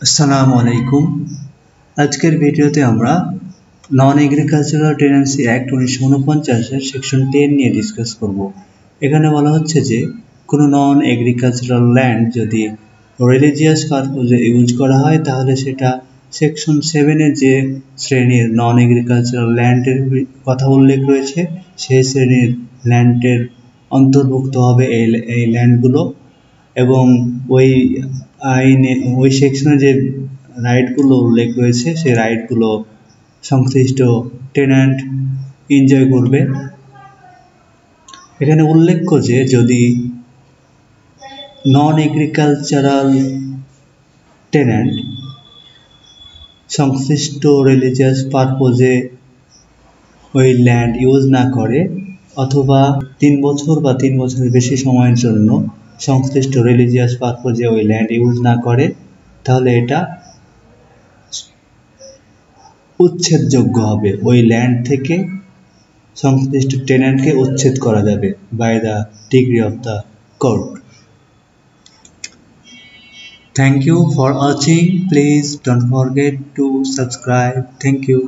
আসসালামু আলাইকুম। আজকের ভিডিওতে আমরা নন এগ্রিকালচারাল টেনেন্সি অ্যাক্ট 1949 সেকশন 10 নিয়ে ডিসকাস করব। এখানে বলা হচ্ছে যে কোনো নন এগ্রিকালচারাল ল্যান্ড যদি রিলিজিয়াস পারপোজে ইউজ করা হয় তাহলে সেটা সেকশন 7 যে শ্রেণীর নন এগ্রিকালচারাল ল্যান্ডের কথা উল্লেখ রয়েছে সেই শ্রেণীর ল্যান্ডের অন্তর্ভুক্ত হবে এই ল্যান্ডগুলো, এবং ওই আইনে ওই সেকশনে যে রাইটগুলো উল্লেখ রয়েছে সেই রাইটগুলো সংশ্লিষ্ট টেন্যান্ট এনজয় করবে। এখানে উল্লেখ্য যে যদি নন এগ্রিকালচারাল টেন্যান্ট সংশ্লিষ্ট রিলিজিয়াস পারপোজে ওই ল্যান্ড ইউজ না করে অথবা 3 বছর বা 3 বছরের বেশি সময়ের জন্য সংশ্লিষ্ট রিলিজিয়াস পারপোজে ওই ল্যান্ড ইউজ না করে তাহলে এটা উচ্ছেদযোগ্য হবে। ওই ল্যান্ড থেকে সংশ্লিষ্ট টেন্যান্টকে উচ্ছেদ করা যাবে by the decree of the court. Thank you for watching. Please don't forget to subscribe. Thank you.